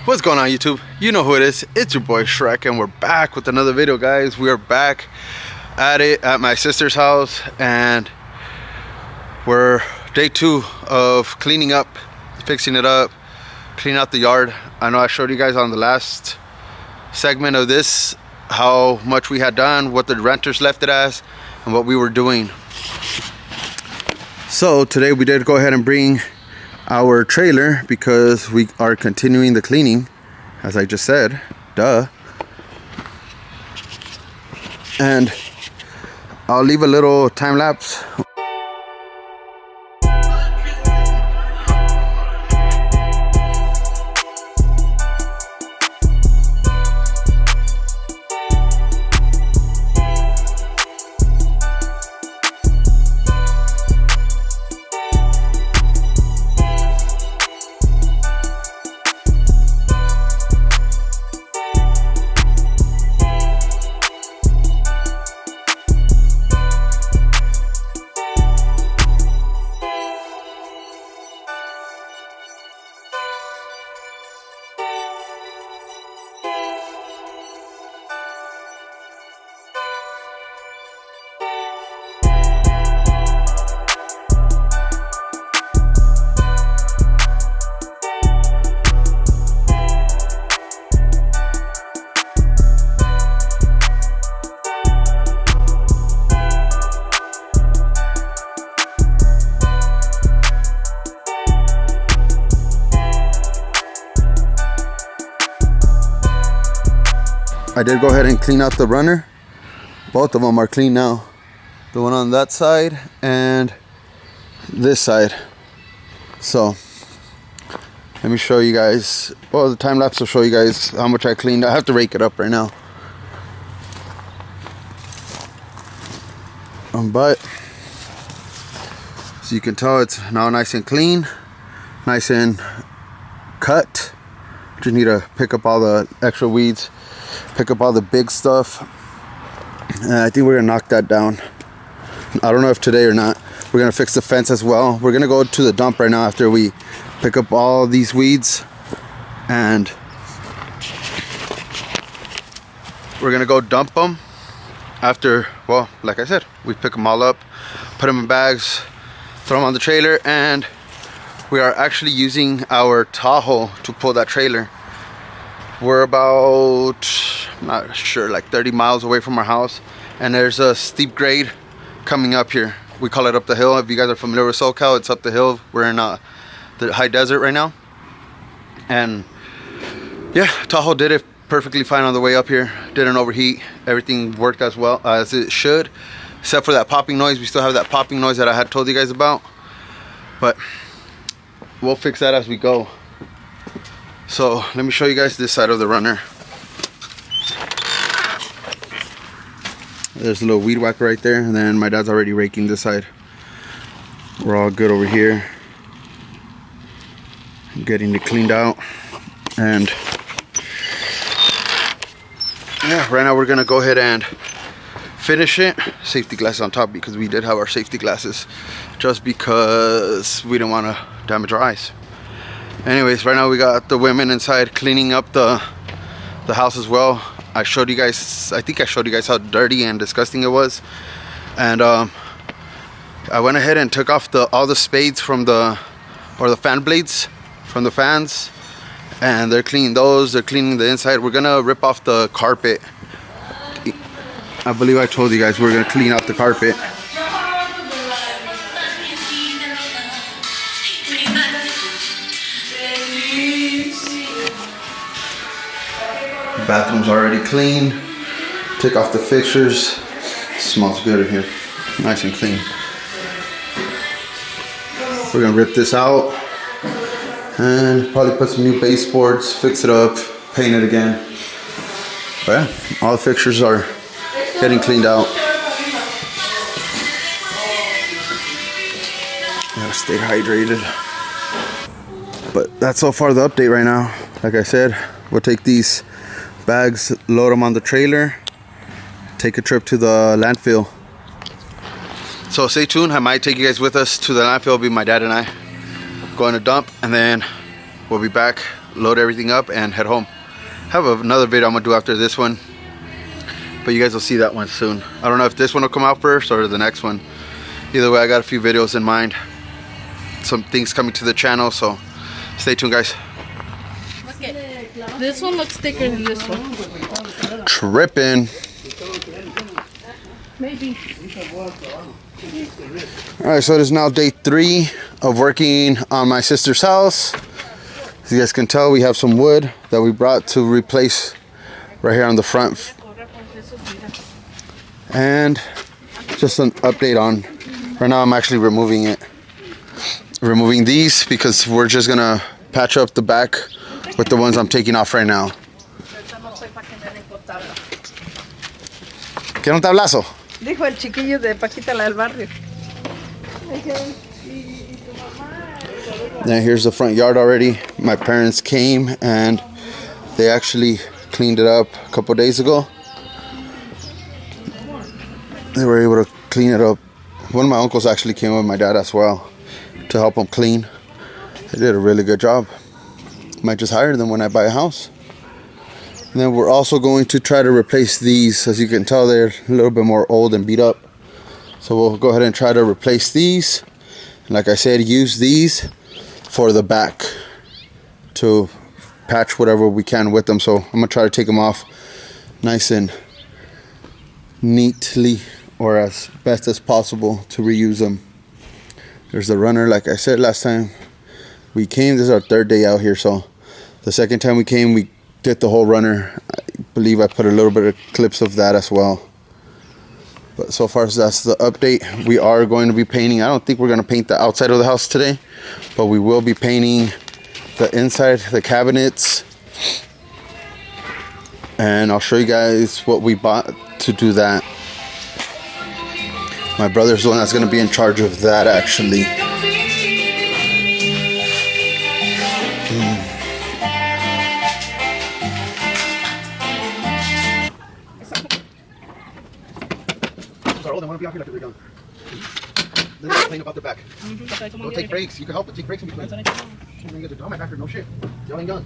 What's going on, YouTube? You know who it is. It's your boy Shrek, and we're back with another video, guys. We are back at it at my sister's house, and we're day 2 of cleaning up, fixing it up, cleaning out the yard. I know I showed you guys on the last segment of this how much we had done, what the renters left it as, and what we were doing. So today we did go ahead and bring our trailer because we are continuing the cleaning, as I just said, duh. And I'll leave a little time lapse. I did go ahead and clean out the runner. Both of them are clean now. The one on that side and this side. So let me show you guys. Well, the time lapse will show you guys how much I cleaned. I have to rake it up right now. But so you can tell it's now nice and clean, nice and cut. Just need to pick up all the extra weeds, pick up all the big stuff. I think we're gonna knock that down. I don't know if today or not. We're gonna fix the fence as well. We're gonna go to the dump right now after we pick up all these weeds, and we're gonna go dump them after, well, like I said, we pick them all up, put them in bags, throw them on the trailer, and we are actually using our Tahoe to pull that trailer. We're about, I'm not sure, like 30 miles away from our house, and there's a steep grade coming up here. We call it up the hill. If you guys are familiar with SoCal, it's up the hill. We're in the high desert right now, and yeah, Tahoe did it perfectly fine on the way up here. Didn't overheat. Everything worked as well as it should, except for that popping noise. We still have that popping noise that I had told you guys about, but we'll fix that as we go. So let me show you guys this side of the runner. There's a little weed whacker right there, and then my dad's already raking this side. We're all good over here, getting it cleaned out. And yeah, right now we're gonna go ahead and finish it. Safety glasses on top, because we did have our safety glasses, just because we didn't want to damage our eyes. Anyways, right now we got the women inside cleaning up the house as well. I showed you guys, I think I showed you guys how dirty and disgusting it was. And I went ahead and took off all the spades from the fan blades from the fans, and they're cleaning those. They're cleaning the inside. We're gonna rip off the carpet. I believe I told you guys we're gonna clean out the carpet. The bathroom's already clean. Take off the fixtures. Smells good in here. Nice and clean. We're gonna rip this out and probably put some new baseboards, fix it up, paint it again. But yeah, all the fixtures are getting cleaned out. Gotta stay hydrated. But that's so far the update right now. Like I said, we'll take these bags, load them on the trailer, take a trip to the landfill. So stay tuned. I might take you guys with us to the landfill. It'll be my dad and I going to dump, and then we'll be back load everything up, and head home. Have another video I'm gonna do after this one, but you guys will see that one soon. I don't know if this one will come out first or the next one. Either way, I got a few videos in mind, some things coming to the channel, so stay tuned, guys. Okay. This one looks thicker than this one. Tripping. Maybe. All right, so it is now day 3 of working on my sister's house. As you guys can tell, we have some wood that we brought to replace right here on the front. And just an update on, right now I'm actually removing these because we're just gonna patch up the back with the ones I'm taking off right now. ¿Qué un tablazo? Dijo el chiquillo de Paquita, la del barrio. Now here's the front yard already. My parents came and they actually cleaned it up a couple days ago. They were able to clean it up. One of my uncles actually came with my dad as well to help them clean. They did a really good job. Might just hire them when I buy a house. And then we're also going to try to replace these. As you can tell, they're a little bit more old and beat up. So we'll go ahead and try to replace these. And like I said, use these for the back to patch whatever we can with them. So I'm gonna try to take them off nice and neatly, or as best as possible, to reuse them. There's the runner. Like I said last time we came, this is our 3rd day out here. So the second time we came, we did the whole runner. I believe I put a little bit of clips of that as well. But so far, that's the update. We are going to be painting. I don't think we're going to paint the outside of the house today, but we will be painting the inside, the cabinets. And I'll show you guys what we bought to do that. My brother's the one that's going to be in charge of that, actually. I want to be out here like we're done. Then I'll complain about the back. Don't take breaks. You can help, but take breaks in between. You get to do my back, no shit. Y'all ain't done.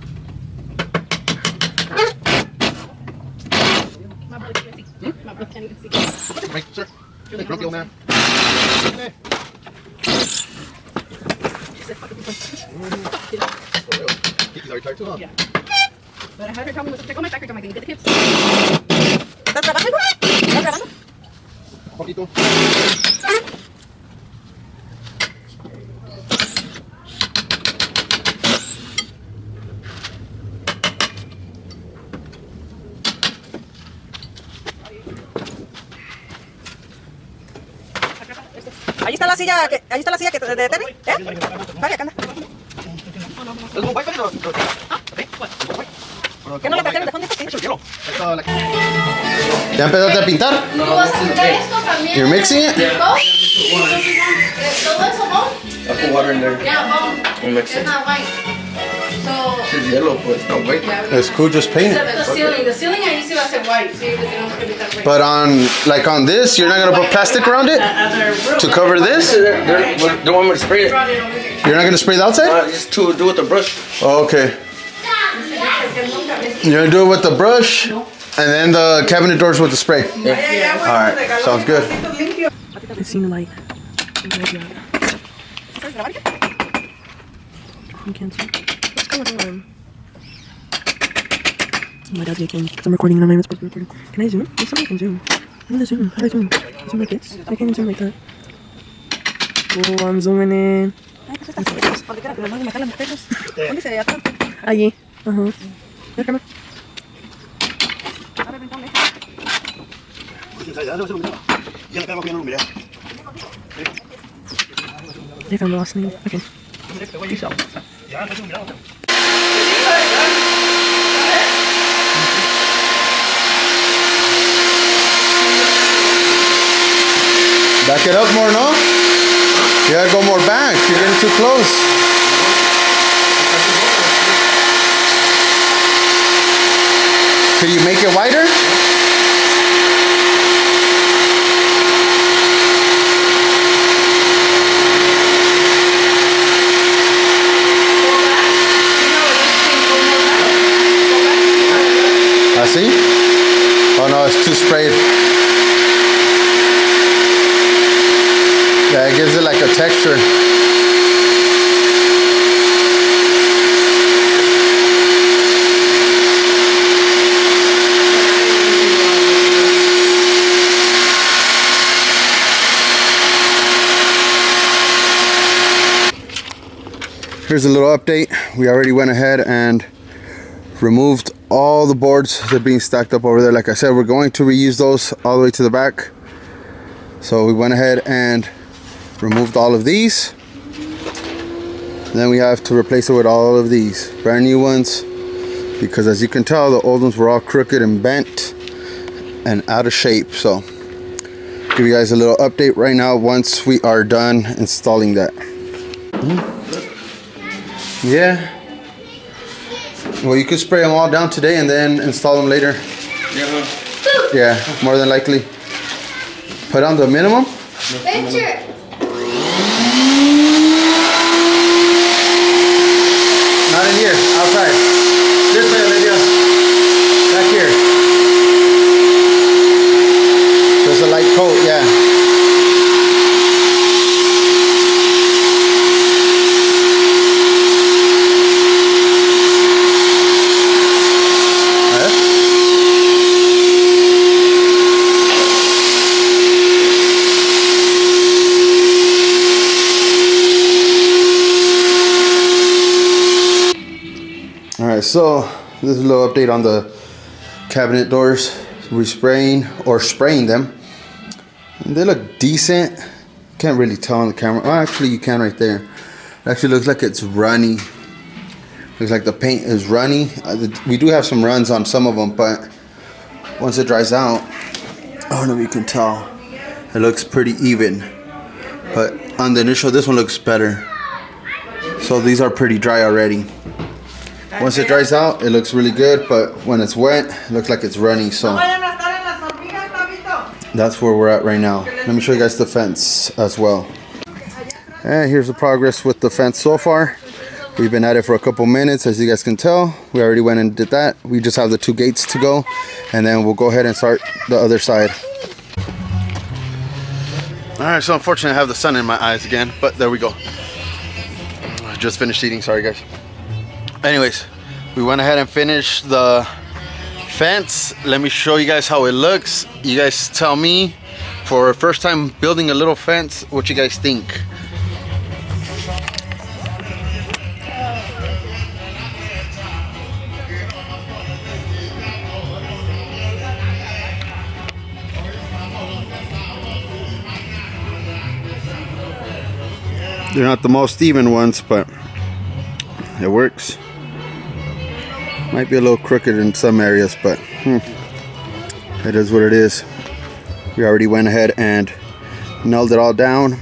Take a break, sir. You're the grumpy old man. Hey. He's already tired too, huh? Yeah. But I had her tell me, "Te come back, come get the kids." ¿Estás trabajando? ¿Estás trabajando? Un poquito. Ahí está la silla que de Terry. Vaya, acá anda. ¿Qué no le trajeron de fondo? ¿Ya empezaste a pintar? ¿Tú vas a pintar esto también? You're mixing it? ¿Todo eso bone? I put water in there. Yeah, bone. We'll mix it. It's not white. So, It's yellow, but it's not white. yeah. It's cool, just paint it. The ceiling ahí sí va a ser white. Sí, le tenemos que pintar white. But on this, you're not going to put plastic around it to cover this? They want me to spray it. Brought it over here. You're not going to spray the outside? Just to do with the brush. Oh, okay. You're going to do it with the brush and then the cabinet doors with the spray. Yeah. Alright, sounds good. I've seen the light. You can't see. What's going on? My dad's making because I'm recording and I'm not even supposed to be recording. Can I zoom? Yes, somebody can zoom. I'm gonna zoom. How do I zoom? Zoom like this? I can't even zoom like that. Oh, I'm zooming in. Allí. Ajá. Déjame. They found the last name. Okay. Back it up more, no? You gotta go more back. You're getting too close. Can you make it wider? I see. Oh no, it's too sprayed. Yeah, it gives it like a texture. Here's a little update. We already went ahead and removed all the boards that are being stacked up over there. Like I said, we're going to reuse those all the way to the back. So we went ahead and removed all of these. Then we have to replace it with all of these brand new ones, because as you can tell, the old ones were all crooked and bent and out of shape. So give you guys a little update right now once we are done installing that. Yeah. Well, you could spray them all down today and then install them later. Yeah, more than likely. Put on the minimum. Not in here, outside. This way, Olivia. Back here. There's a light coat, yeah. Alright, so this is a little update on the cabinet doors. We're spraying them. And they look decent. Can't really tell on the camera. Oh, actually you can right there. It actually looks like it's runny. Looks like the paint is runny. We do have some runs on some of them, but once it dries out, I don't know if you can tell. It looks pretty even. But on the initial, this one looks better. So these are pretty dry already. Once it dries out, it looks really good, but when it's wet, it looks like it's runny. So that's where we're at right now. Let me show you guys the fence as well. And here's the progress with the fence so far. We've been at it for a couple minutes, as you guys can tell. We already went and did that. We just have the 2 gates to go, and then we'll go ahead and start the other side. Alright, so unfortunately I have the sun in my eyes again, but there we go. I just finished eating, sorry guys. Anyways, we went ahead and finished the fence. Let me show you guys how it looks. You guys tell me, for first time building a little fence, what you guys think. They're not the most even ones, but it works. Might be a little crooked in some areas, but it is what it is. We already went ahead and nailed it all down.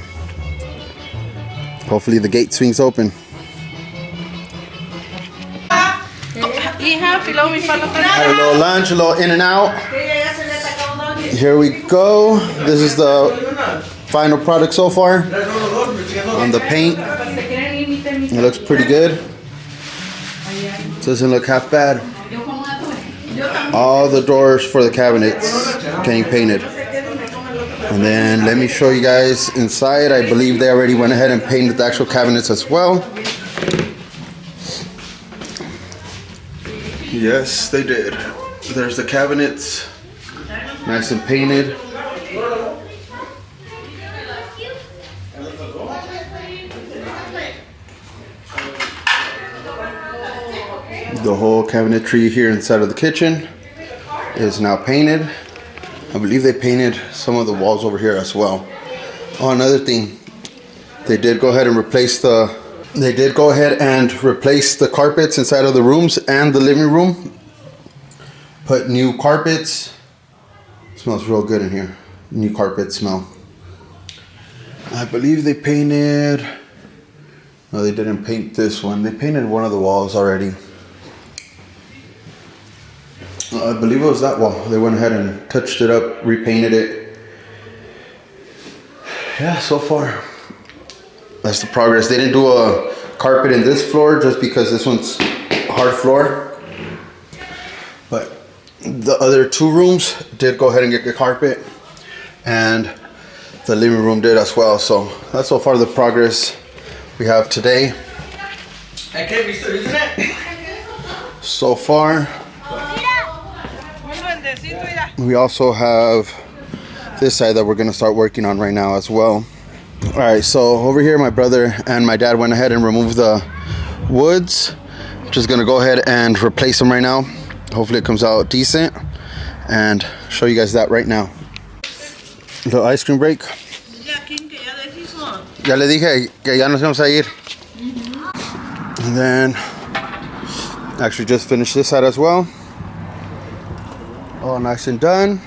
Hopefully the gate swings open. Had a little lunch, a little in and out. Here we go. This is the final product so far on the paint. It looks pretty good. Doesn't look half bad. All the doors for the cabinets getting painted. And then let me show you guys inside. I believe they already went ahead and painted the actual cabinets as well. Yes, they did. There's the cabinets, nice and painted. The whole cabinetry here inside of the kitchen is now painted. I believe they painted some of the walls over here as well. Oh, another thing, they did go ahead and replace the carpets inside of the rooms and the living room. Put new carpets. Smells real good in here. New carpet smell. I believe they painted, no, they didn't paint this one. They painted one of the walls already. I believe it was that wall. They went ahead and touched it up, repainted it. Yeah, so far, that's the progress. They didn't do a carpet in this floor just because this one's hard floor. But the other 2 rooms did go ahead and get the carpet, and the living room did as well. So that's so far the progress we have today. Okay, we still using it? So far, we also have this side that we're gonna start working on right now as well. All right, so over here my brother and my dad went ahead and removed the woods. Just gonna go ahead and replace them right now. Hopefully it comes out decent and show you guys that right now. The ice cream break. Ya le dije que ya nos vamos a ir. And then actually just finished this side as well. All nice and done.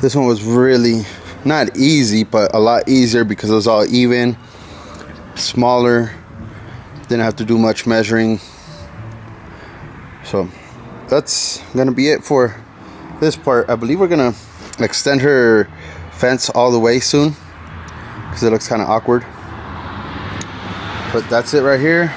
This one was really not easy, but a lot easier because it was all even, smaller, didn't have to do much measuring. So that's gonna be it for this part. I believe we're gonna extend her fence all the way soon because it looks kind of awkward, but that's it right here.